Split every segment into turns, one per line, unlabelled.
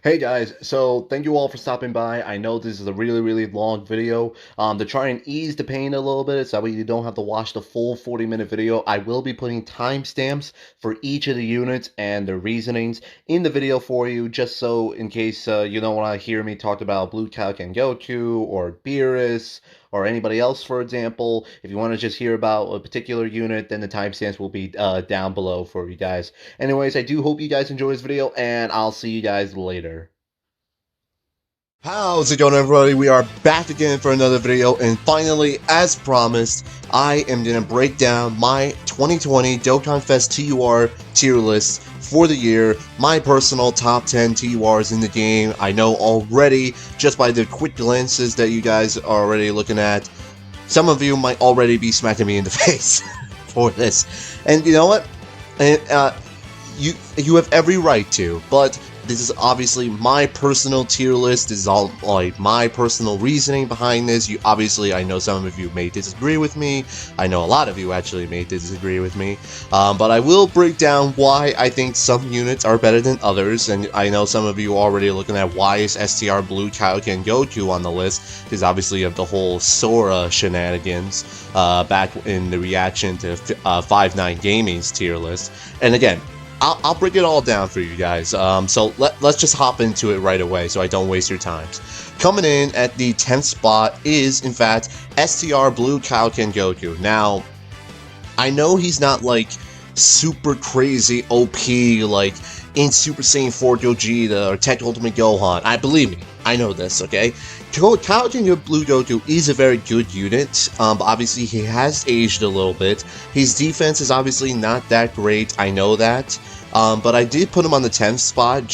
Hey guys, so thank you all for stopping by. I know this is a really long video. To try and ease the pain a little bit, so that way you don't have to watch the full 40-minute video, I will be putting timestamps for each of the units and their reasonings in the video for you, just so in case you don't want to hear me talk about Blue Kaioken Goku or Beerus or anybody else, for example. If you want to just hear about a particular unit, then the timestamps will be down below for you guys. Anyways, I do hope you guys enjoy this video, and I'll see you guys later.
How's it going, everybody? We are back again for another video, and finally, as promised, I am going to break down my 2020 Dokkan Fest TUR tier list for the year, my personal top 10 TURs in the game. I know already, just by the quick glances that you guys are already looking at, some of you might already be smacking me in the face for this. And you know what? You have every right to, but this is obviously my personal tier list. This is all like my personal reasoning behind this. I know some of you may disagree with me. I know a lot of you actually may disagree with me. But I will break down why I think some units are better than others. And I know some of you are already looking at why is STR Blue Kaioken Goku on the list, because obviously of the whole Sora shenanigans back in the reaction to 5-9 Gaming's tier list. And again, I'll break it all down for you guys, so let's just hop into it right away so I don't waste your times. Coming in at the 10th spot is, in fact, STR Blue Kaioken Goku. Now, I know he's not, like, super crazy OP, like, in Super Saiyan 4 Gogeta or TEQ Ultimate Gohan. Believe me, I know this, okay? Kaioken Blue Goku is a very good unit, but obviously he has aged a little bit. His defense is obviously not that great, I know that. But I did put him on the 10th spot,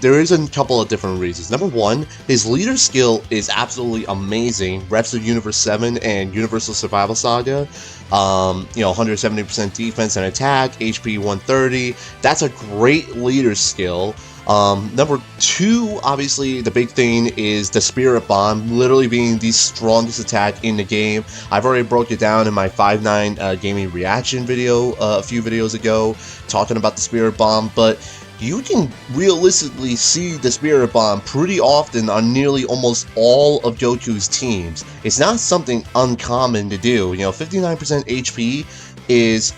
there is a couple of different reasons. Number one, his leader skill is absolutely amazing. Reps of Universe 7 and Universal Survival Saga. 170% defense and attack, HP 130. That's a great leader skill. Number two, obviously, the big thing is the Spirit Bomb, literally being the strongest attack in the game. I've already broke it down in my 5-9 gaming reaction video a few videos ago, talking about the Spirit Bomb, but you can realistically see the Spirit Bomb pretty often on nearly almost all of Goku's teams. It's not something uncommon to do. 59% HP is...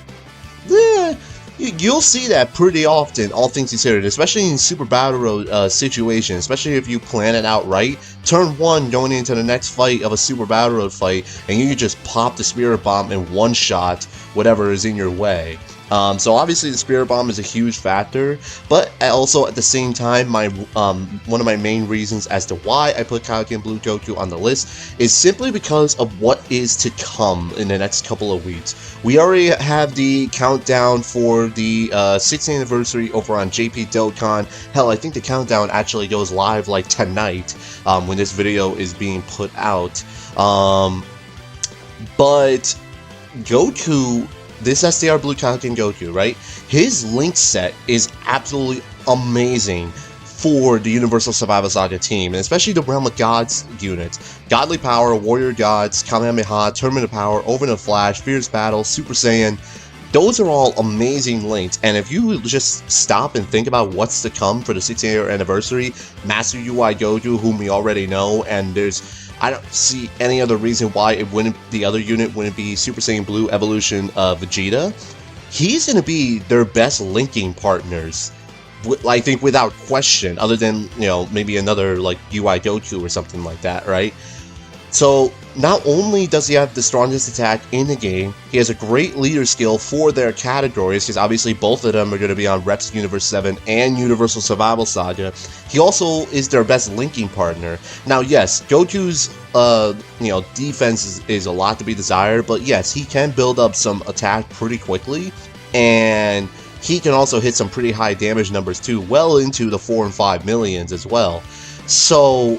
you'll see that pretty often, all things considered, especially in Super Battle Road situations, especially if you plan it out right. Turn 1 going into the next fight of a Super Battle Road fight, and you can just pop the Spirit Bomb in one shot whatever is in your way. So obviously the Spirit Bomb is a huge factor, but also at the same time, one of my main reasons as to why I put Kaioken Blue Goku on the list is simply because of what is to come in the next couple of weeks. We already have the countdown for the 6th anniversary over on JP Dokkan. Hell, I think the countdown actually goes live like tonight when this video is being put out. But Goku, this STR Blue Kaioken Goku, right? His link set is absolutely amazing for the Universal Survival Saga team, and especially the Realm of Gods units. Godly Power, Warrior Gods, Kamehameha, Tournament of Power, Overnight Flash, Fierce Battle, Super Saiyan. Those are all amazing links, and if you just stop and think about what's to come for the 6th year anniversary, Master UI Goku, whom we already know, and I don't see any other reason why the other unit wouldn't be Super Saiyan Blue Evolution Vegeta. He's going to be their best linking partners, I think, without question, other than, maybe another, like, UI Goku or something like that, right? So, not only does he have the strongest attack in the game, he has a great leader skill for their categories, because obviously both of them are going to be on Reps Universe 7 and Universal Survival Saga. He also is their best linking partner. Now, yes, Goku's, defense is a lot to be desired, but yes, he can build up some attack pretty quickly, and he can also hit some pretty high damage numbers too, well into the 4 and 5 millions as well. So,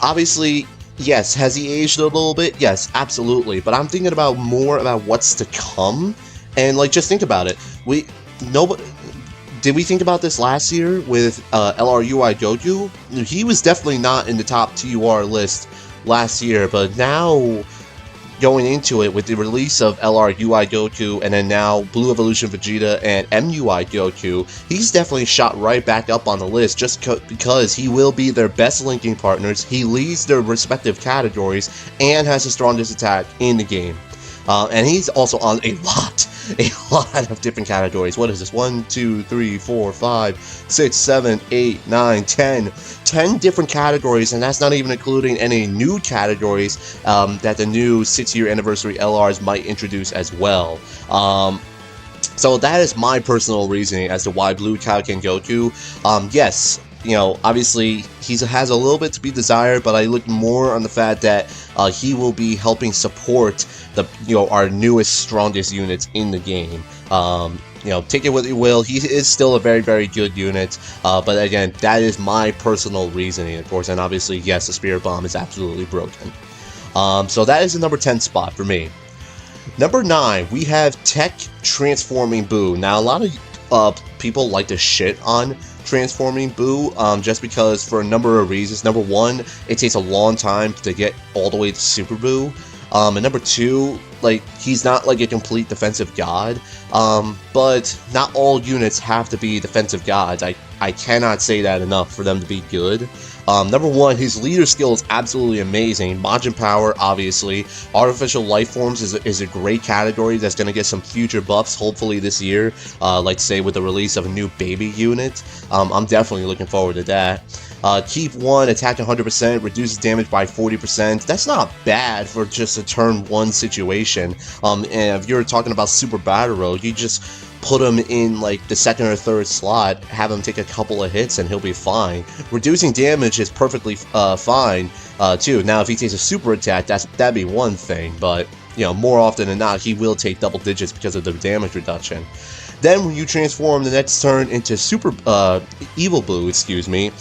obviously, yes, has he aged a little bit? Yes, absolutely. But I'm thinking more about what's to come. And, like, just think about it. Did we think about this last year with LRUI Goku? He was definitely not in the top TUR list last year, but now going into it with the release of LR UI Goku and then now Blue Evolution Vegeta and MUI Goku, he's definitely shot right back up on the list just because he will be their best linking partners, he leads their respective categories, and has the strongest attack in the game. And he's also on a lot of different categories. What is this? 1, 2, 3, 4, 5, 6, 7, 8, 9, 10. 10 different categories, and that's not even including any new categories that the new 6-year anniversary LRs might introduce as well. So that is my personal reasoning as to why Blue Kaioken Goku. Yes, you know, obviously he has a little bit to be desired, but I look more on the fact that he will be helping support the, you know, our newest, strongest units in the game. You know, take it what you will, he is still a very, very good unit, but again, that is my personal reasoning, of course, and obviously, yes, the Spirit Bomb is absolutely broken. So that is the number 10 spot for me. Number 9, we have TEQ Transforming Buu. Now, a lot of people like to shit on Transforming Buu, just because for a number of reasons. Number 1, it takes a long time to get all the way to Super Buu. And number 2, like, he's not like a complete defensive god, but not all units have to be defensive gods. I cannot say that enough for them to be good. Number 1, his leader skill is absolutely amazing. Majin Power, obviously. Artificial Life Forms is a great category that's going to get some future buffs, hopefully this year, like say with the release of a new baby unit. I'm definitely looking forward to that. Keep 1, attack 100%, reduces damage by 40%. That's not bad for just a turn 1 situation. And if you're talking about Super Battle Road, you just put him in like the 2nd or 3rd slot, have him take a couple of hits, and he'll be fine. Reducing damage is perfectly fine too. Now, if he takes a super attack, that'd be one thing, but you know, more often than not, he will take double digits because of the damage reduction. Then, when you transform the next turn into Super Evil Buu, excuse me,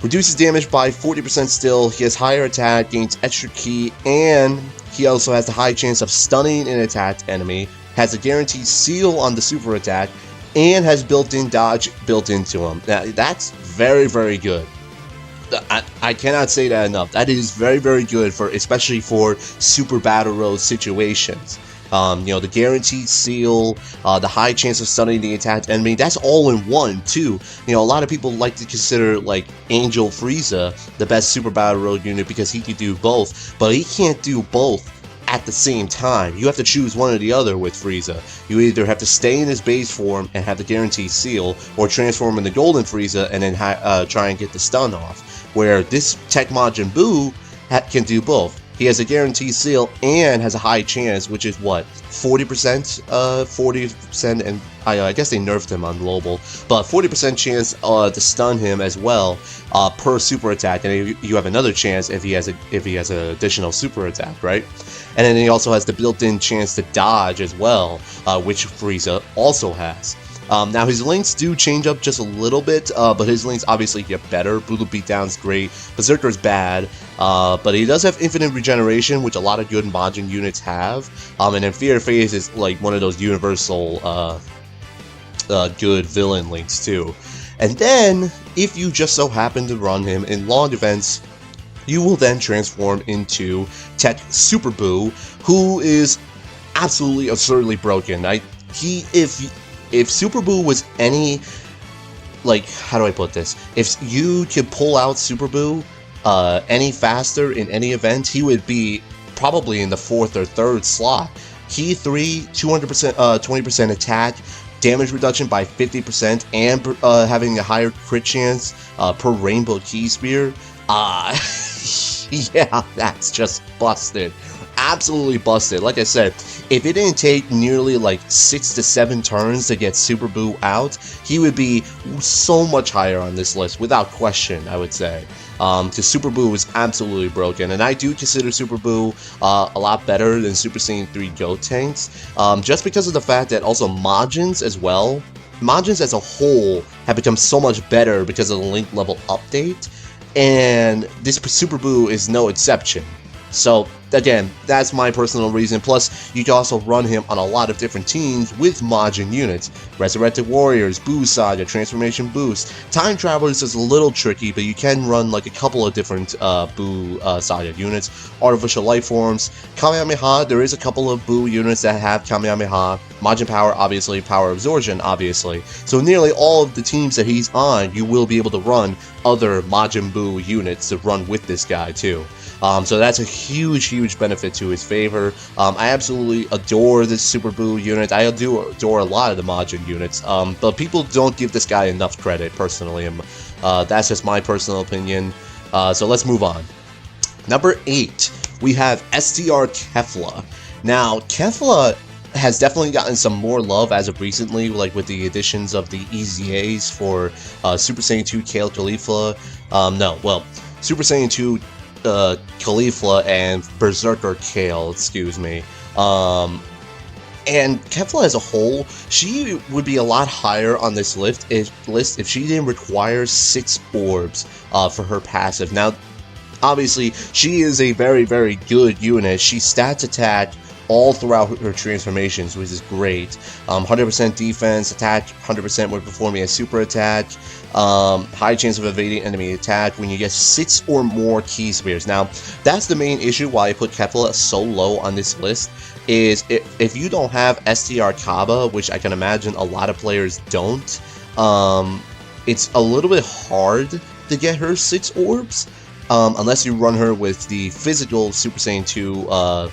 reduces damage by 40% still. He has higher attack, gains extra ki, and he also has the high chance of stunning an attacked enemy. Has a guaranteed seal on the super attack, and has built-in dodge built into him. Now, that's very, very good. I cannot say that enough. That is very, very good for, especially for Super Battle Road situations. You know, the guaranteed seal, the high chance of stunning the attacked enemy, that's all in one, too. You know, a lot of people like to consider, like, Angel Frieza the best Super Battle Road unit because he can do both, but he can't do both at the same time. You have to choose one or the other with Frieza. You either have to stay in his base form and have the guaranteed seal, or transform into Golden Frieza and then try and get the stun off. Where this TEQ Majin Buu can do both. He has a guaranteed seal and has a high chance, which is what, 40%, 40%, and I guess they nerfed him on global, but 40% chance to stun him as well per super attack, and you have another chance if he has an additional super attack, right? And then he also has the built-in chance to dodge as well, which Frieza also has. Now his links do change up just a little bit, but his links obviously get better. Brutal Beatdown's great, Berserker's bad, but he does have infinite regeneration, which a lot of good Majin units have, and then Fear Phase is like one of those universal good villain links too. And then, if you just so happen to run him in long events, you will then transform into TEQ Super Buu, who is absolutely absurdly broken. If Super Buu was any, like, how do I put this? If you could pull out Super Buu any faster in any event, he would be probably in the 4th or 3rd slot. Key 3, 200%, 20% attack, damage reduction by 50%, and having a higher crit chance per Rainbow Key Spear. Yeah, that's just busted. Absolutely busted. Like I said, if it didn't take nearly like 6 to 7 turns to get Super Buu out, he would be so much higher on this list, without question, I would say. Because Super Buu is absolutely broken, and I do consider Super Buu a lot better than Super Saiyan 3 Gotenks, just because of the fact that also Majins as well, Majins as a whole have become so much better because of the link level update, and this Super Buu is no exception. So again, that's my personal reason. Plus, you can also run him on a lot of different teams with Majin units. Resurrected Warriors, Buu Saga, Transformation Boost. Time Travelers is a little tricky, but you can run like a couple of different Buu Saga units. Artificial Life Forms, Kamehameha, there is a couple of Buu units that have Kamehameha. Majin Power, obviously, Power Absorption, obviously. So nearly all of the teams that he's on, you will be able to run other Majin Buu units to run with this guy too. So that's a huge benefit to his favor. I absolutely adore this Super Buu unit. I do adore a lot of the Majin units, but people don't give this guy enough credit, personally. That's just my personal opinion. So let's move on. Number 8, we have STR Kefla. Now, Kefla has definitely gotten some more love as of recently, like with the additions of the EZAs for Super Saiyan 2 Kale Caulifla. Super Saiyan 2 Caulifla and Berserker Kale, excuse me. And Kefla as a whole, she would be a lot higher on this list if she didn't require 6 orbs for her passive. Now, obviously, she is a very good unit. She stats attack all throughout her transformations, which is great. 100% defense, attack 100% when performing a super attack, high chance of evading enemy attack when you get 6 or more key spears. Now, that's the main issue why I put Kefla so low on this list, is if you don't have STR Kaba, which I can imagine a lot of players don't, it's a little bit hard to get her 6 orbs, unless you run her with the physical Super Saiyan 2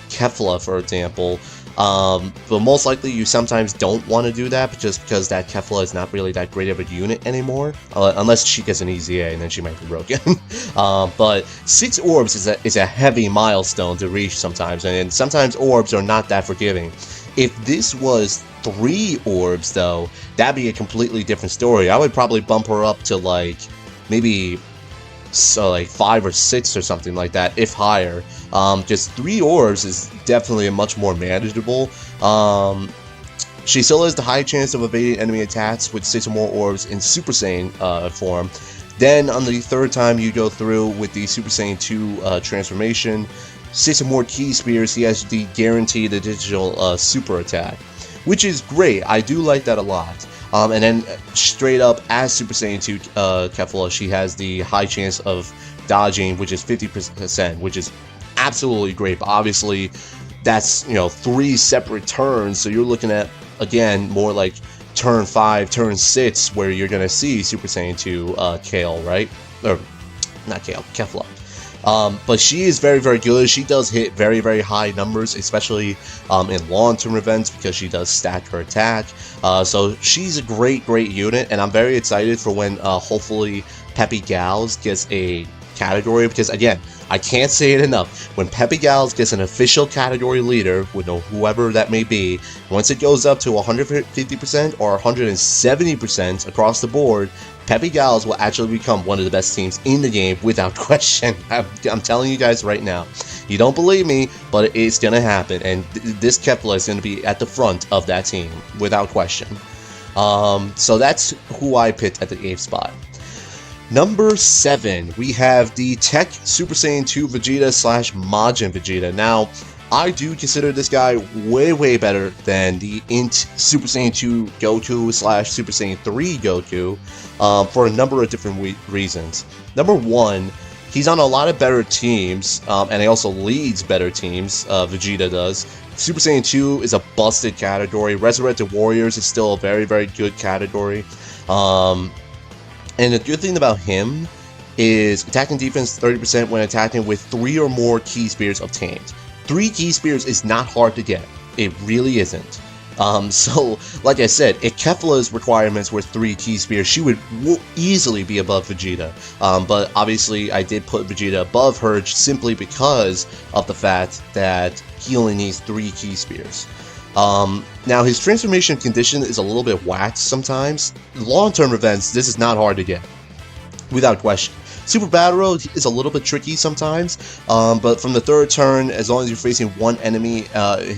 Kefla, for example. But most likely you sometimes don't want to do that just because that Kefla is not really that great of a unit anymore, unless she gets an EZA and then she might be broken. But 6 orbs is a heavy milestone to reach sometimes, and sometimes orbs are not that forgiving. If this was 3 orbs though, that'd be a completely different story. I would probably bump her up to like maybe like 5 or 6 or something like that, if higher. Just 3 orbs is definitely a much more manageable. She still has the high chance of evading enemy attacks with 6 or more orbs in Super Saiyan form. Then on the 3rd time you go through with the Super Saiyan 2 transformation, 6 or more key spears, he has the guaranteed additional super attack, which is great. I do like that a lot. And then straight up as Super Saiyan 2 Kefla, she has the high chance of dodging, which is 50%, which is absolutely great. But obviously, that's 3 separate turns, so you're looking at, again, more like turn 5, turn 6, where you're gonna see Super Saiyan 2 Kale, right? Or not Kale, Kefla. But she is very good. She does hit very high numbers, especially in long-term events, because she does stack her attack. So she's a great unit, and I'm very excited for when hopefully Peppy Gals gets a category, because again, I can't say it enough, when Peppy Gals gets an official category leader, with whoever that may be, once it goes up to 150% or 170% across the board, Peppy Gals will actually become one of the best teams in the game without question. I'm telling you guys right now. You don't believe me, but it's gonna happen, and this Kefla is gonna be at the front of that team without question. So that's who I picked at the 8th spot. Number 7, we have the TEQ Super Saiyan 2 Vegeta / Majin Vegeta. Now, I do consider this guy way better than the INT Super Saiyan 2 Goku / Super Saiyan 3 Goku for a number of different reasons. Number 1, he's on a lot of better teams, and he also leads better teams, Vegeta does. Super Saiyan 2 is a busted category. Resurrected Warriors is still a very good category. And the good thing about him is attack and defense 30% when attacking with 3 or more key spears obtained. 3 key spears is not hard to get. It really isn't. So, like I said, if Kefla's requirements were 3 key spears, she would easily be above Vegeta. But obviously, I did put Vegeta above her simply because of the fact that he only needs 3 key spears. Now, his transformation condition is a little bit whacked sometimes. Long-term events, this is not hard to get, without question. Super Battle Road is a little bit tricky sometimes, but from the 3rd turn, as long as you're facing one enemy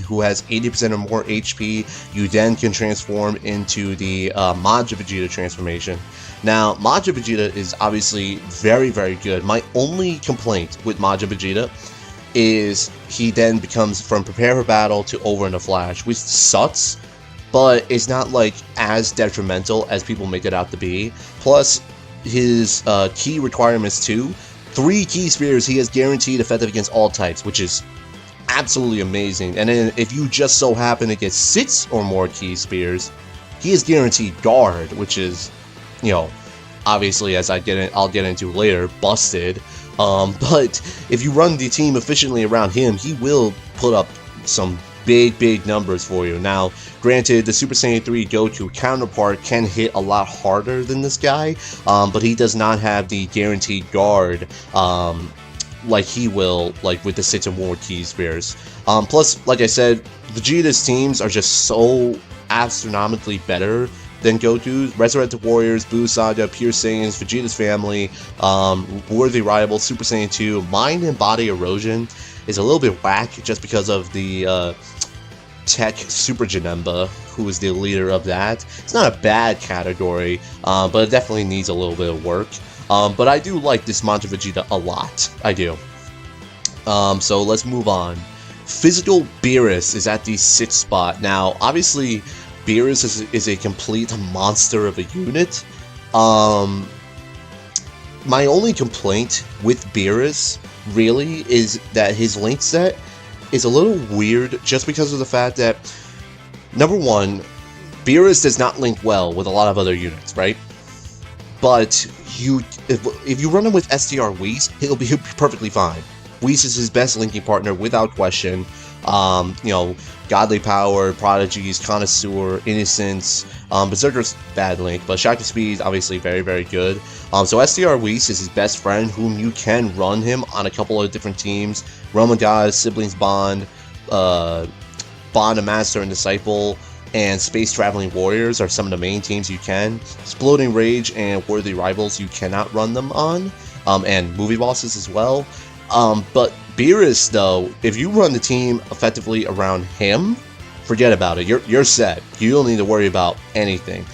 who has 80% or more HP, you then can transform into the Majin Vegeta transformation. Now, Majin Vegeta is obviously very good. My only complaint with Majin Vegeta is he then becomes from prepare for battle to over in a flash, which sucks, but it's not like as detrimental as people make it out to be. Plus, his key requirements too. 3 key spears, he has guaranteed effective against all types, which is absolutely amazing. And then if you just so happen to get 6 or more key spears, he is guaranteed guard, which is, you know, obviously, as I'll get into later, busted. But if you run the team efficiently around him, he will put up some big numbers for you. Now, granted, the Super Saiyan 3 Goku counterpart can hit a lot harder than this guy, but he does not have the guaranteed guard like he will, like with the 6 or more key spears. Plus, like I said, Vegeta's teams are just so astronomically better than Goku's. Resurrected Warriors, Buu Saga, Pure Saiyans, Vegeta's Family, Worthy Rival, Super Saiyan 2, Mind and Body Erosion is a little bit whack just because of the TEQ Super Janemba, who is the leader of that. It's not a bad category, but it definitely needs a little bit of work. But I do like this Mantra Vegeta a lot. I do. So let's move on. Physical Beerus is at the 6th spot. Now, obviously, Beerus is a complete monster of a unit. My only complaint with Beerus, really, is that his link set is a little weird just because of the fact that, number one, Beerus does not link well with a lot of other units, right? But if you run him with STR Whis, he'll be perfectly fine. Whis is his best linking partner without question. You know, Godly Power, Prodigies, Connoisseur, Innocence, Berserker's bad link, but Shocking Speed is obviously very good. So STR Whis is his best friend, whom you can run him on a couple of different teams. Realm of Gods, Siblings Bond, Bond of Master and Disciple, and Space Traveling Warriors are some of the main teams you can. Exploding Rage and Worthy Rivals you cannot run them on, and Movie Bosses as well. But Beerus, though, if you run the team effectively around him, forget about it. You're set. You don't need to worry about anything.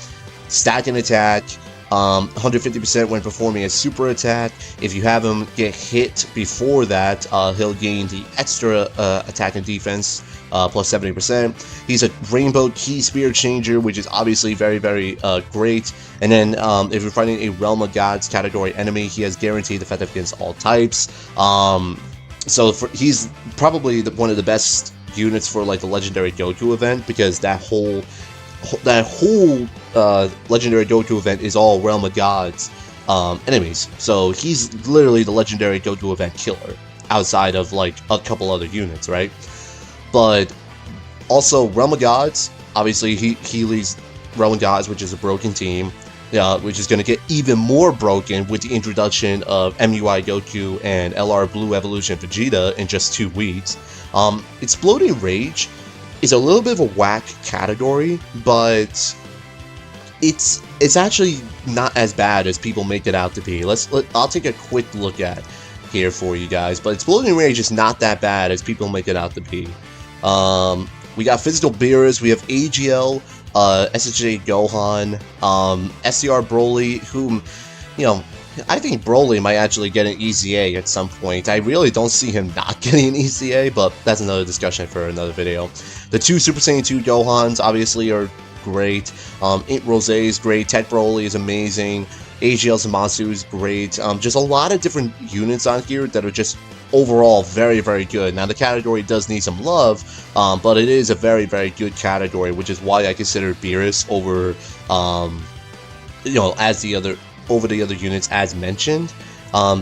Stack and attack, 150% when performing a super attack. If you have him get hit before that, he'll gain the extra attack and defense, plus 70%. He's a Rainbow Key Spear Changer, which is obviously very great. And then if you're fighting a Realm of Gods category enemy, he has guaranteed effective against all types. So he's probably one of the best units for like the Legendary Goku event, because that whole Legendary Goku event is all Realm of Gods enemies. So he's literally the Legendary Goku event killer, outside of like a couple other units, right? But also Realm of Gods, obviously he leads Realm of Gods, which is a broken team, which is going to get even more broken with the introduction of MUI Goku and LR Blue Evolution Vegeta in just 2 weeks. Exploding Rage is a little bit of a whack category, but it's actually not as bad as people make it out to be. I'll take a quick look at here for you guys, but Exploding Rage is not that bad as people make it out to be. We got Physical Beerus, we have AGL, SSJ Gohan, STR Broly, whom, you know, I think Broly might actually get an EZA at some point. I really don't see him not getting an EZA, but that's another discussion for another video. The 2 Super Saiyan 2 Gohans obviously are great. INT Rose is great. TEQ Broly is amazing. AGL Zamasu is great. Just a lot of different units on here that are just overall very good. Now the category does need some love, but it is a very good category, which is why I consider Beerus over, you know, over the other units as mentioned.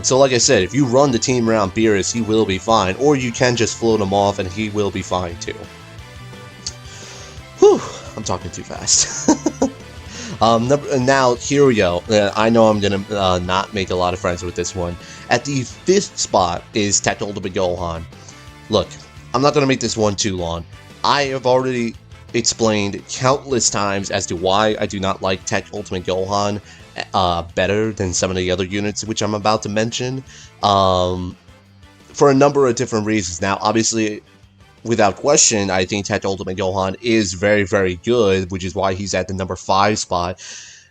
So like I said, if you run the team around Beerus, he will be fine, or you can just float him off and he will be fine too. Whew, I'm talking too fast. Now, here we go. I know I'm gonna not make a lot of friends with this one. At the 5th spot is TEQ Ultimate Gohan. Look, I'm not gonna make this one too long. I have already explained countless times as to why I do not like TEQ Ultimate Gohan better than some of the other units which I'm about to mention, for a number of different reasons. Now, obviously, without question, I think TEQ Ultimate Gohan is very good, which is why he's at the number 5 spot.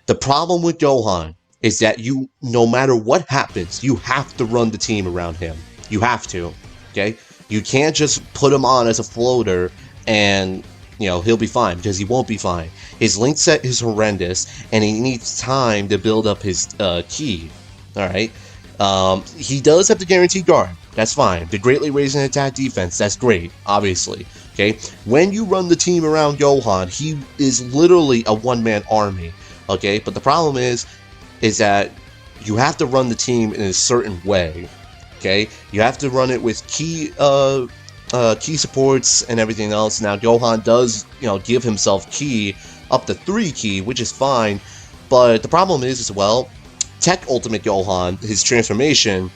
The problem with Gohan is that no matter what happens, you have to run the team around him. You have to, okay? You can't just put him on as a floater and, you know, he'll be fine, because he won't be fine. His link set is horrendous, and he needs time to build up his ki. Alright? He does have the guaranteed guard. That's fine. The greatly raising attack defense, that's great, obviously. Okay? When you run the team around Gohan, he is literally a one-man army. Okay? But the problem is that you have to run the team in a certain way. Okay? You have to run it with key supports and everything else. Now, Gohan does, you know, give himself ki up to 3 ki, which is fine. But the problem is, as well, TEQ Ultimate Gohan, his transformation,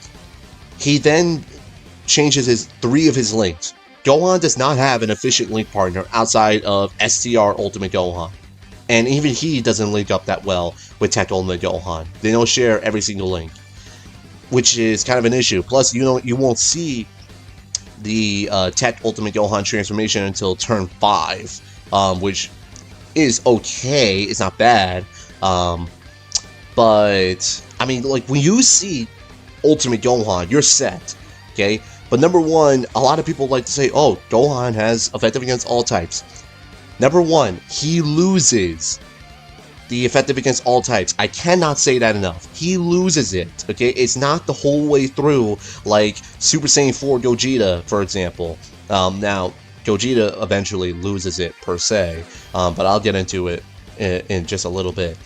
he then changes 3 of his links. Gohan does not have an efficient link partner outside of STR Ultimate Gohan. And even he doesn't link up that well with TEQ Ultimate Gohan. They don't share every single link, which is kind of an issue. Plus, you won't see the TEQ Ultimate Gohan transformation until turn 5, which is okay. It's not bad. But, I mean, like, when you see Ultimate Gohan, you're set, okay? But number one, a lot of people like to say, oh, Gohan has effective against all types. Number one, he loses the effective against all types. I cannot say that enough. He loses it, okay? It's not the whole way through, like Super Saiyan 4 Gogeta, for example. Now, Gogeta eventually loses it, per se, but I'll get into it in just a little bit.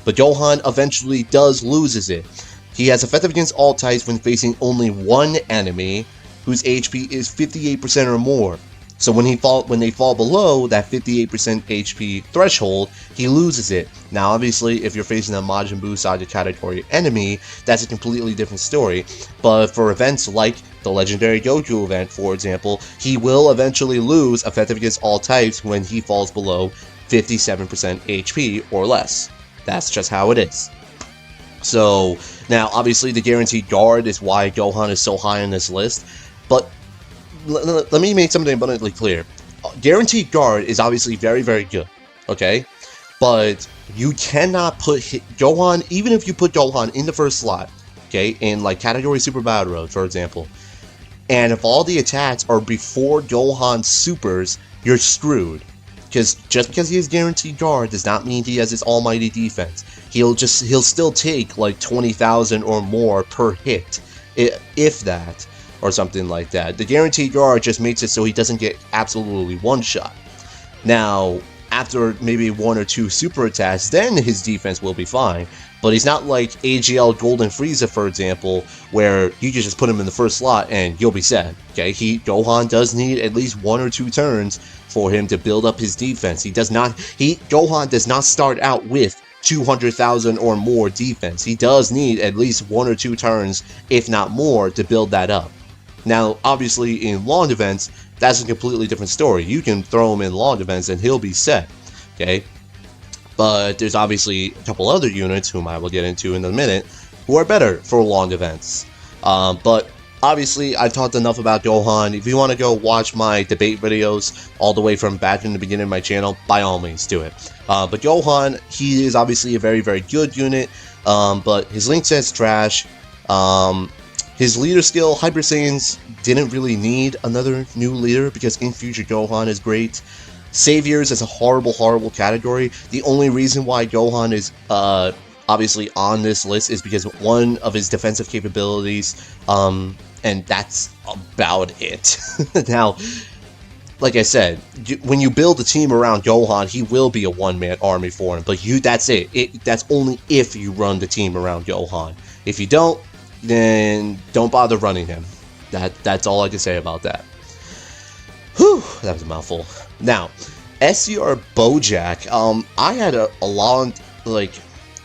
But Gohan eventually does loses it. He has effective against all types when facing only one enemy whose HP is 58% or more. So when they fall below that 58% HP threshold, he loses it. Now, obviously, if you're facing a Majin Buu Saga category enemy, that's a completely different story. But for events like the Legendary Goku event, for example, he will eventually lose effective against all types when he falls below 57% HP or less. That's just how it is. So, now, obviously, the guaranteed guard is why Gohan is so high on this list, but let me make something abundantly clear. Guaranteed guard is obviously very, very good, okay? But you cannot put Gohan, even if you put Gohan in the first slot, okay, in like category Super Battle Road, for example, and if all the attacks are before Gohan's supers, you're screwed. Because just because he has guaranteed guard does not mean he has his almighty defense. He'll still take like 20,000 or more per hit, if that, or something like that. The guaranteed guard just makes it so he doesn't get absolutely one-shot. Now, after maybe 1 or 2 super attacks, then his defense will be fine. But he's not like AGL Golden Frieza, for example, where you can just put him in the first slot and you'll be set. Okay, Gohan does need at least 1 or 2 turns for him to build up his defense. Gohan does not start out with 200,000 or more defense. He does need at least 1 or 2 turns, if not more, to build that up. Now, obviously, in long events, that's a completely different story. You can throw him in long events and he'll be set, okay? But there's obviously a couple other units, whom I will get into in a minute, who are better for long events. But obviously, I've talked enough about Gohan. If you want to go watch my debate videos all the way from back in the beginning of my channel, by all means, do it. But Gohan, he is obviously a very, very good unit, but his link set's trash. His leader skill, Hyper Saiyans, didn't really need another new leader because In Future Gohan is great. Saviors is a horrible, horrible category. The only reason why Gohan is obviously on this list is because one of his defensive capabilities, and that's about it. Now, like I said, when you build a team around Gohan, he will be a one-man army for him, but that's it. That's only if you run the team around Gohan. If you don't, then don't bother running him. That's all I can say about that. Whew, that was a mouthful. Now, STR Bojack, I had a long,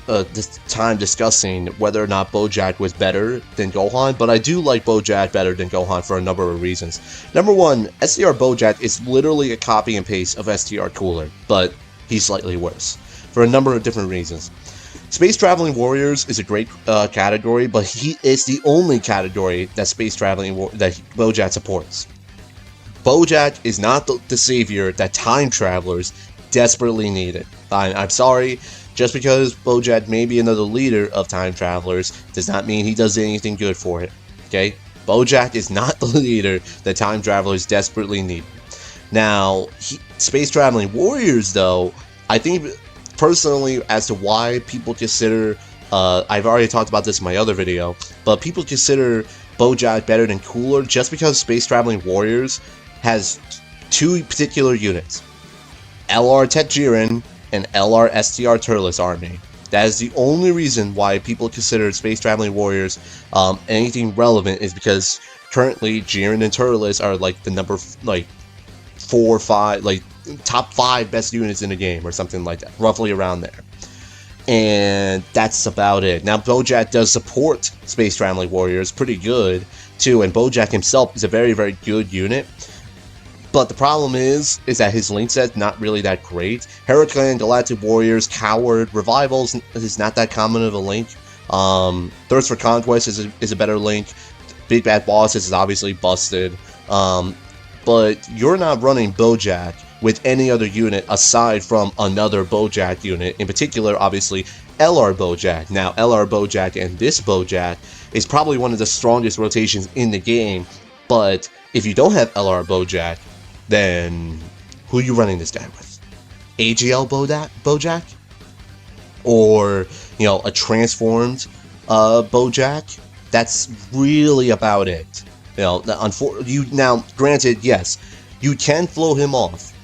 this time discussing whether or not Bojack was better than Gohan, but I do like Bojack better than Gohan for a number of reasons. Number one, STR Bojack is literally a copy and paste of STR Cooler, but he's slightly worse, for a number of different reasons. Space Traveling Warriors is a great category, but he is the only category that that Bojack supports. Bojack is not the savior that time travelers desperately needed. I'm sorry, just because Bojack may be another leader of time travelers does not mean he does anything good for it. Okay? Bojack is not the leader that time travelers desperately need. Now, Space Traveling Warriors, though, I think personally as to why people consider, I've already talked about this in my other video, but people consider Bojack better than Cooler just because Space Traveling Warriors has two particular units, LR Tech Jiren and LR STR Turles Army. That is the only reason why people consider Space Traveling Warriors anything relevant, is because currently Jiren and Turles are like the number 4 or 5, like top 5 best units in the game or something like that, roughly around there. And that's about it. Now Bojack does support Space Traveling Warriors pretty good too, and Bojack himself is a very, very good unit. But the problem is that his link set's not really that great. Heraclan, Galactic Warriors, Coward, Revivals is not that common of a link. Thirst for Conquest is a better link. Big Bad Bosses is obviously busted. But you're not running Bojack with any other unit aside from another Bojack unit. In particular, obviously, LR Bojack. Now, LR Bojack and this Bojack is probably one of the strongest rotations in the game. But if you don't have LR Bojack, then who are you running this guy with? AGL Bojack? Or, you know, a transformed Bojack? That's really about it. You know, now, granted, yes, you can flow him off.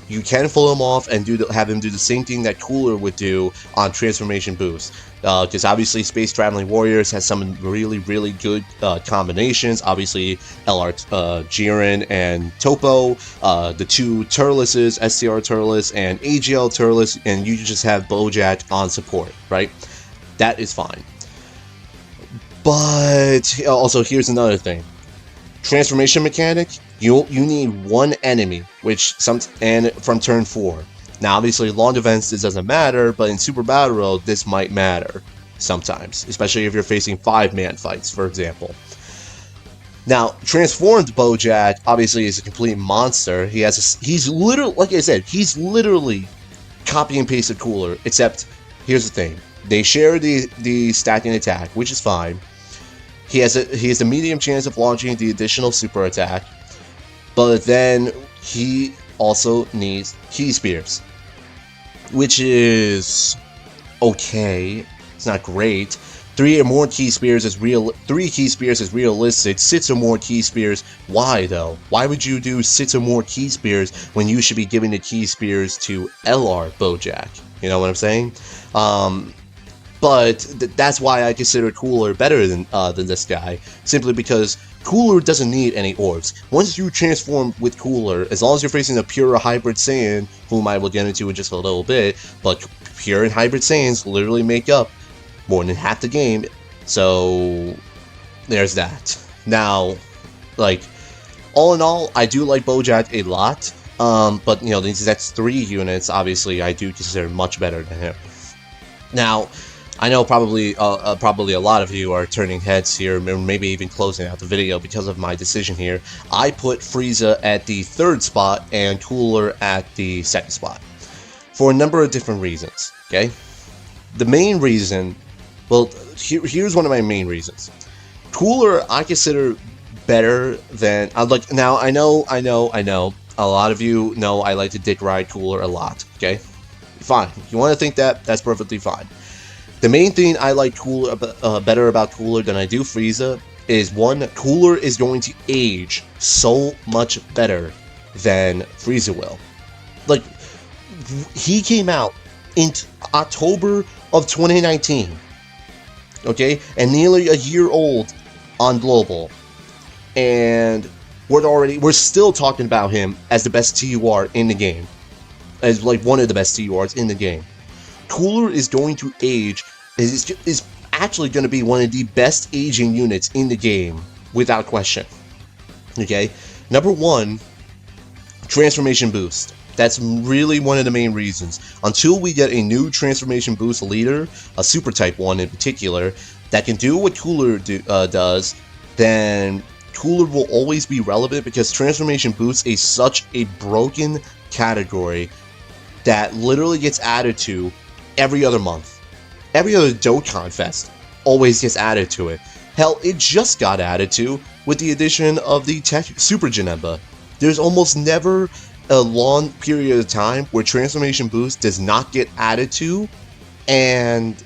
You can flow him off and have him do the same thing that Cooler would do on Transformation Boost. Because obviously Space Traveling Warriors has some really, really good combinations. Obviously LR Jiren and Topo, the two Turleses, STR Turles and AGL Turles, and you just have Bojack on support, right? That is fine. But also, here's another thing. Transformation mechanic, you need one enemy, and from turn 4. Now, obviously, long events, this doesn't matter, but in Super Battle Road, this might matter sometimes, especially if you're facing 5-man fights, for example. Now, transformed Bojack obviously is a complete monster. He's literally, like I said, he's literally copy and pasted Cooler. Except, here's the thing: they share the stacking attack, which is fine. He has a medium chance of launching the additional super attack, but then he also needs key spears, which is okay. It's not great. 3 or more key spears is 3 key spears is realistic. 6 or more key spears. Why though? Why would you do 6 or more key spears when you should be giving the key spears to LR Bojack? You know what I'm saying? But that's why I consider Cooler better than this guy, simply because Cooler doesn't need any orbs. Once you transform with Cooler, as long as you're facing a pure hybrid Saiyan, whom I will get into in just a little bit, but pure and hybrid Saiyans literally make up more than half the game, so there's that. Now, like, all in all, I do like Bojack a lot, but, you know, that's 3 units, obviously, I do consider much better than him. Now, I know probably a lot of you are turning heads here, maybe even closing out the video because of my decision here. I put Frieza at the 3rd spot and Cooler at the 2nd spot for a number of different reasons, okay? The main reason, well, here's one of my main reasons. Cooler I consider better than, now I know, a lot of you know I like to dick ride Cooler a lot, okay? Fine, if you want to think that, that's perfectly fine. The main thing I like better about Cooler than I do Frieza is, one, Cooler is going to age so much better than Frieza will. Like, he came out in October of 2019, okay, and nearly a year old on Global, and we're still talking about him as the best TUR in the game, as like one of the best TURs in the game. Cooler is going to age, is actually going to be one of the best aging units in the game, without question. Okay, number 1, Transformation Boost. That's really one of the main reasons. Until we get a new Transformation Boost leader, a Super Type 1 in particular, that can do what Cooler does, then Cooler will always be relevant, because Transformation Boost is such a broken category that literally gets added to every other month. Every other Dokkan Fest, always gets added to it. Hell, it just got added to with the addition of the TEQ Super Janemba. There's almost never a long period of time where Transformation Boost does not get added to, and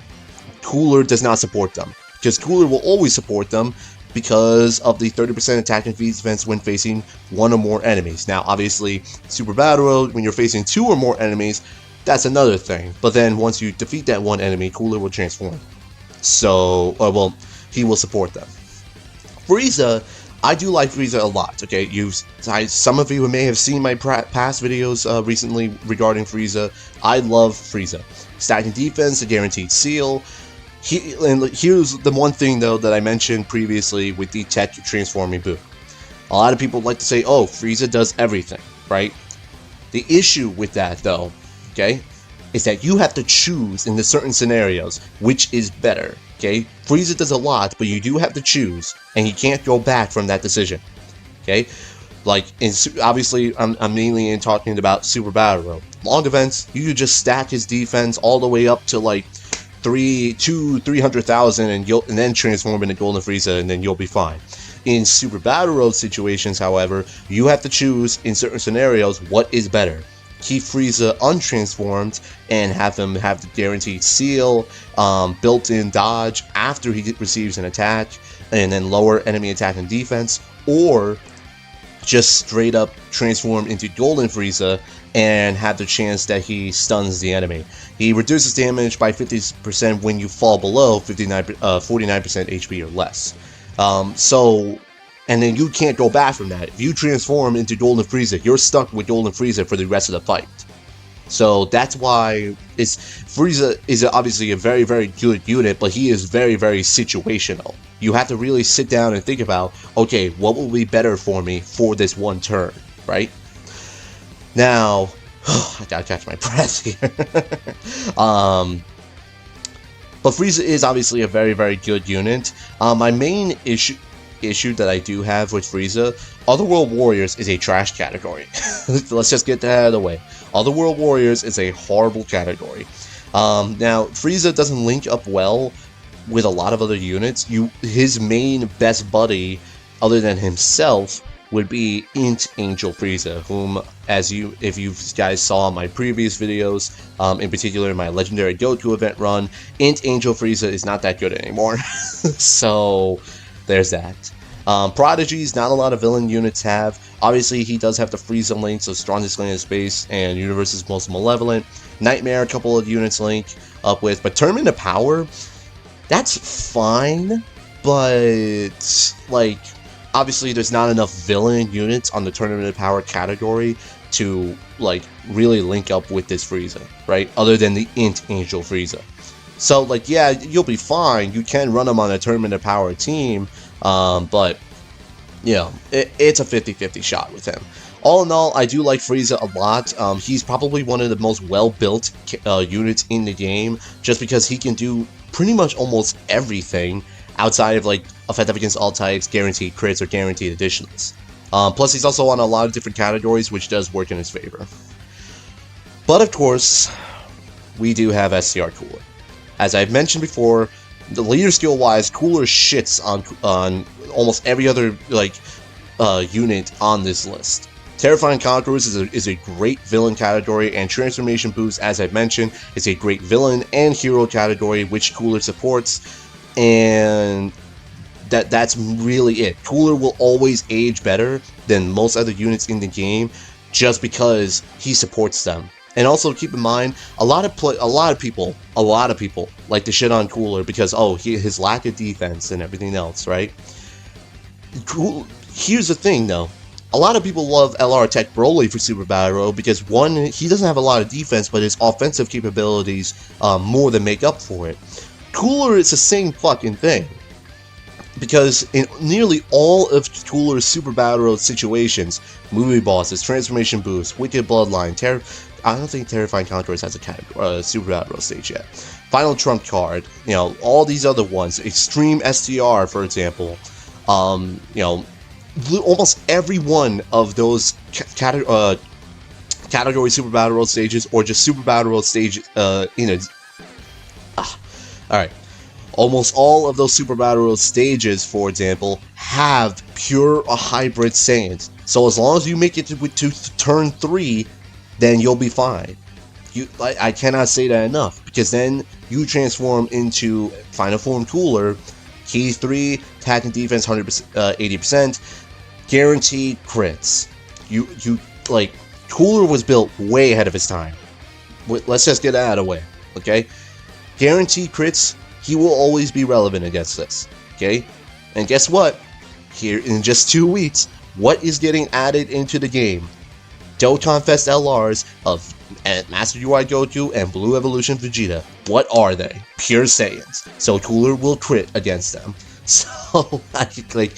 Cooler does not support them. Because Cooler will always support them because of the 30% attack and defense when facing one or more enemies. Now, obviously, Super Battle Road, when you're facing 2 or more enemies, that's another thing. But then once you defeat that one enemy, Cooler will transform. So, well, he will support them. Frieza, I do like Frieza a lot, okay? Some of you may have seen my past videos recently regarding Frieza. I love Frieza. Stacking defense, a guaranteed seal. And here's the one thing, though, that I mentioned previously with the TEQ Transforming Buu. A lot of people like to say, oh, Frieza does everything, right? The issue with that, though, okay, is that you have to choose in the certain scenarios which is better, okay? Frieza does a lot, but you do have to choose, and you can't go back from that decision, okay? Like, obviously, I'm mainly talking about Super Battle Road. Long events, you could just stack his defense all the way up to, like, 300,000 and then transform into Golden Frieza, and then you'll be fine. In Super Battle Road situations, however, you have to choose in certain scenarios what is better. Keep Frieza untransformed and have him have the guaranteed seal, built-in dodge after he receives an attack, and then lower enemy attack and defense, or just straight up transform into Golden Frieza and have the chance that he stuns the enemy. He reduces damage by 50% when you fall below 49% HP or less. And then you can't go back from that. If you transform into Golden Frieza, you're stuck with Golden Frieza for the rest of the fight. So that's why Frieza is obviously a very, very good unit, but he is very, very situational. You have to really sit down and think about, okay, what will be better for me for this one turn, right? Now, I gotta catch my breath here. But Frieza is obviously a very, very good unit. My main issue that I do have with Frieza, Otherworld Warriors is a trash category. Let's just get that out of the way. Otherworld Warriors is a horrible category. Now, Frieza doesn't link up well with a lot of other units. His main best buddy, other than himself, would be INT Angel Frieza, whom, if you guys saw my previous videos, in particular my Legendary Goku event run, INT Angel Frieza is not that good anymore. So, there's that. Prodigies, not a lot of villain units have. Obviously, he does have the Frieza link, so Strongest Link in Space and Universe's Most Malevolent. Nightmare, a couple of units link up with. But Tournament of Power, that's fine, but, like, obviously there's not enough villain units on the Tournament of Power category to, like, really link up with this Frieza, right? Other than the INT Angel Frieza. So, like, yeah, you'll be fine. You can run him on a Tournament of Power team, but, you know, it's a 50-50 shot with him. All in all, I do like Frieza a lot. He's probably one of the most well-built units in the game, just because he can do pretty much almost everything outside of, like, effective against all types, guaranteed crits, or guaranteed additionals. Plus, he's also on a lot of different categories, which does work in his favor. But, of course, we do have STR Cooler. As I've mentioned before, the leader skill-wise, Cooler shits on almost every other, like, unit on this list. Terrifying Conquerors is a great villain category, and Transformation Boost, as I've mentioned, is a great villain and hero category, which Cooler supports, and that's really it. Cooler will always age better than most other units in the game, just because he supports them. And also keep in mind, a lot of people like to shit on Cooler because, oh, his lack of defense and everything else, right? Here's the thing, though. A lot of people love LR Tech Broly for Super Battle Road because, one, he doesn't have a lot of defense, but his offensive capabilities more than make up for it. Cooler is the same fucking thing. Because in nearly all of Cooler's Super Battle Road situations, movie bosses, Transformation Boost, Wicked Bloodline, I don't think Terrifying Conquerors has a Super Battle Road stage yet. Final Trump Card, you know, all these other ones, Extreme STR, for example, you know, almost every one of those category Super Battle Road stages, or just Super Battle Road stages, alright. Almost all of those Super Battle Road stages, for example, have pure or hybrid Saiyans. So as long as you make it to turn 3, then you'll be fine. I cannot say that enough, because then you transform into Final Form Cooler, Key 3, attack and defense 100%, 80%, guaranteed crits. You like, Cooler was built way ahead of its time. Let's just get that out of the way, okay? Guaranteed crits, he will always be relevant against this, okay? And guess what? Here in just 2 weeks, what is getting added into the game? Dokkan Fest LRs of Master UI Goku and Blue Evolution Vegeta. What are they? Pure Saiyans. So Cooler will crit against them. So, like,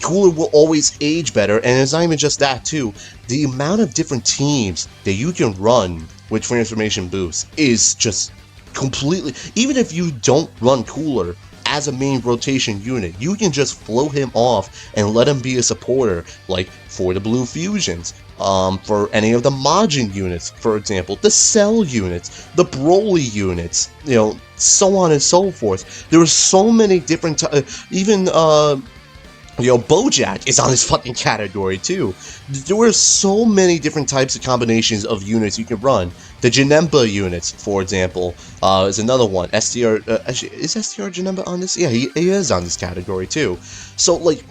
Cooler will always age better, and it's not even just that too. The amount of different teams that you can run with Transformation Boost is just completely... Even if you don't run Cooler as a main rotation unit, you can just float him off and let him be a supporter, like for the Blue Fusions, for any of the Majin units, for example, the Cell units, the Broly units, you know, so on and so forth. There are so many different, even, you know, Bojack is on this fucking category too. There were so many different types of combinations of units you can run. The Janemba units, for example, is another one. STR, actually, is STR Janemba on this? Yeah, he is on this category too. So, like,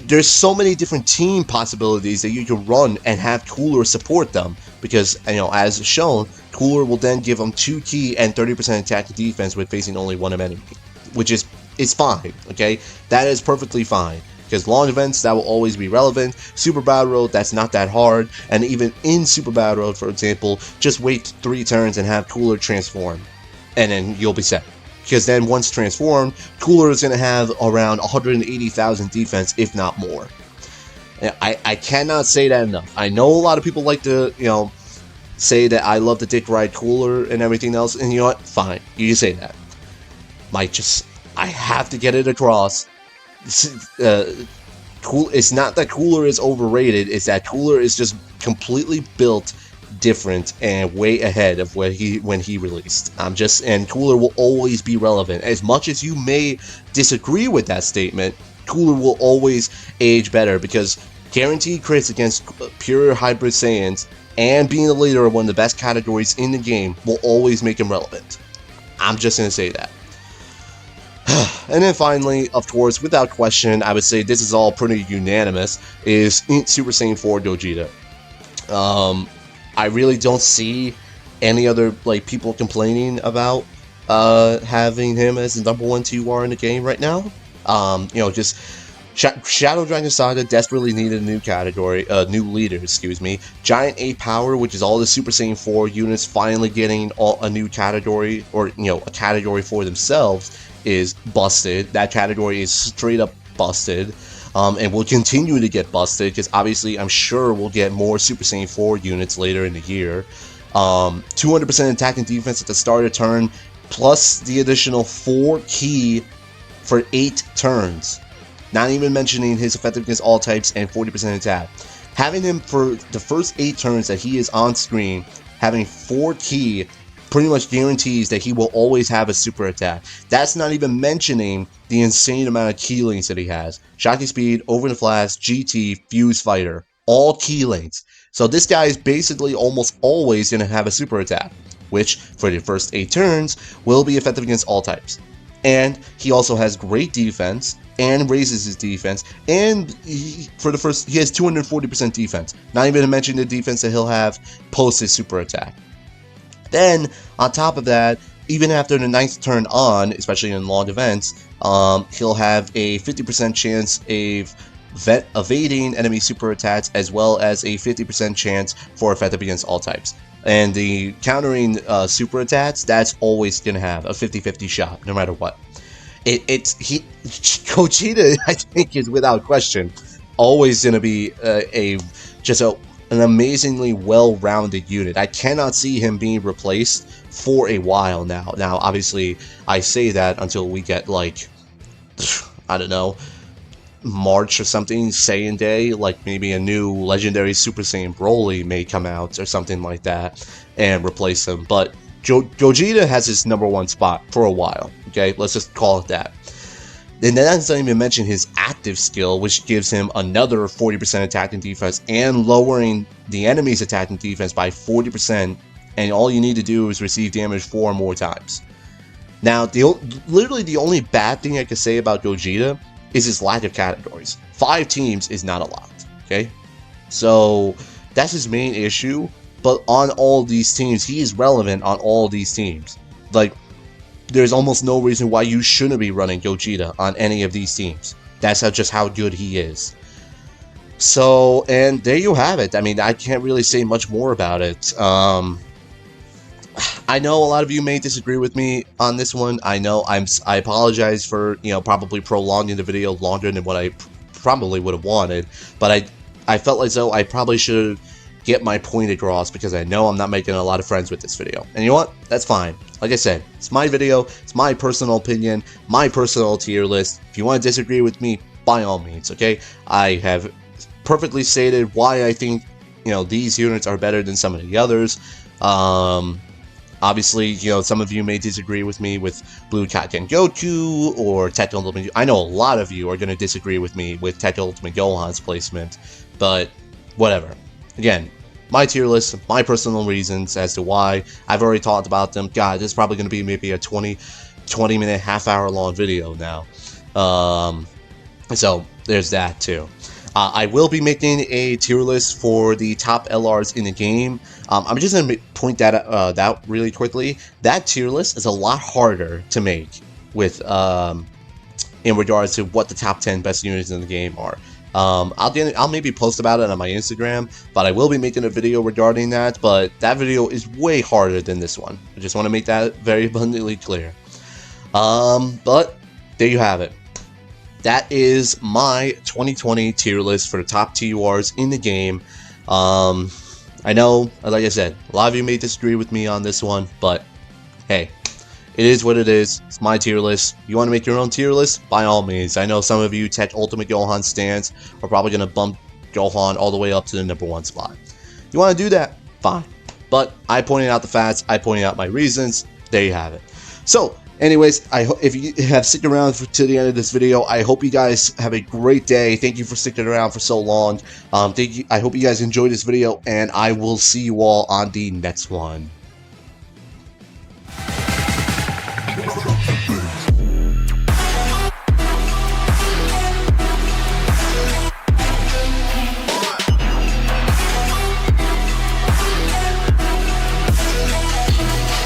there's so many different team possibilities that you can run and have Cooler support them. Because, you know, as shown, Cooler will then give them 2 key and 30% attack and defense with facing only one enemy. Which is, it's fine, okay? That is perfectly fine. Because long events, that will always be relevant. Super Battle Road, that's not that hard. And even in Super Battle Road, for example, just wait 3 turns and have Cooler transform. And then you'll be set. Because then once transformed, Cooler is going to have around 180,000 defense, if not more. I cannot say that enough. I know a lot of people like to, you know, say that I love the dick ride Cooler and everything else. And you know what? Fine. You can say that. I have to get it across. It's not that Cooler is overrated, it's that Cooler is just completely built different and way ahead of when he released. And Cooler will always be relevant. As much as you may disagree with that statement, Cooler will always age better, because guaranteed crits against pure hybrid Saiyans and being the leader of one of the best categories in the game will always make him relevant. I'm just gonna say that. And then finally, of course, without question, I would say this is all pretty unanimous, is INT Super Saiyan 4 Gogeta. I really don't see any other, like, people complaining about having him as the #1 TUR in the game right now. You know, just Shadow Dragon Saga desperately needed a new category, new leader, excuse me. Giant 8 Power, which is all the Super Saiyan 4 units finally getting a new category, or, you know, a category for themselves, is busted. That category is straight up busted, and will continue to get busted, because obviously I'm sure we'll get more Super Saiyan 4 units later in the year. 200% attack and defense at the start of turn, plus the additional 4 key for 8 turns. Not even mentioning his effectiveness all types and 40% attack. Having him for the first 8 turns that he is on screen, having 4 key, pretty much guarantees that he will always have a super attack. That's not even mentioning the insane amount of key links that he has. Shocky Speed, Over the Flash, GT, Fuse Fighter, all key links. So this guy is basically almost always going to have a super attack, which for the first 8 turns will be effective against all types. And he also has great defense and raises his defense, and he has 240% defense. Not even to mention the defense that he'll have post his super attack. Then, on top of that, even after the 9th turn on, especially in long events, he'll have a 50% chance of evading enemy super attacks, as well as a 50% chance for effective against all types. And the countering super attacks, that's always going to have a 50-50 shot, no matter what. Gogeta, I think, is without question always going to be an amazingly well-rounded unit. I cannot see him being replaced for a while now. Now, obviously, I say that until we get, like, I don't know, March or something, Saiyan Day, like maybe a new legendary Super Saiyan Broly may come out or something like that and replace him. But Gogeta has his #1 spot for a while. Okay, let's just call it that. And then that's not even mention his active skill, which gives him another 40% attack and defense and lowering the enemy's attack and defense by 40%. And all you need to do is receive damage 4 more times. Now, literally the only bad thing I could say about Gogeta is his lack of categories. 5 teams is not a lot, okay? So that's his main issue. But on all these teams, he is relevant on all these teams. Like, there's almost no reason why you shouldn't be running Gogeta on any of these teams. That's just how good he is. So, and there you have it. I mean, I can't really say much more about it. I know a lot of you may disagree with me on this one. I know I apologize for, probably prolonging the video longer than what I probably would have wanted. But I felt as though I probably should get my point across because I know I'm not making a lot of friends with this video. And you know what? That's fine. Like I said, it's my video, it's my personal opinion, my personal tier list. If you want to disagree with me, by all means, okay? I have perfectly stated why I think, these units are better than some of the others. Obviously, some of you may disagree with me with Blue Kaioken Goku or TEQ Ultimate. I know a lot of you are going to disagree with me with TEQ Ultimate Gohan's placement, but whatever. Again, my tier list, my personal reasons as to why. I've already talked about them. God, this is probably going to be maybe a 20-minute, half-hour long video now. So there's that too. I will be making a tier list for the top LRs in the game. I'm just going to point that out really quickly. That tier list is a lot harder to make with in regards to what the top 10 best units in the game are. I'll maybe post about it on my Instagram, but I will be making a video regarding that. But that video is way harder than this one. I just want to make that very abundantly clear. But there you have it. That is my 2020 tier list for the top TURs in the game. I know, like I said, a lot of you may disagree with me on this one, but hey, it is what it is. It's my tier list. You want to make your own tier list? By all means. I know some of you TEQ Ultimate Gohan stands are probably going to bump Gohan all the way up to the #1 spot. You want to do that? Fine. But I pointed out the facts. I pointed out my reasons. There you have it. So, anyways, if you have stuck around to the end of this video, I hope you guys have a great day. Thank you for sticking around for so long. I hope you guys enjoyed this video, and I will see you all on the next one.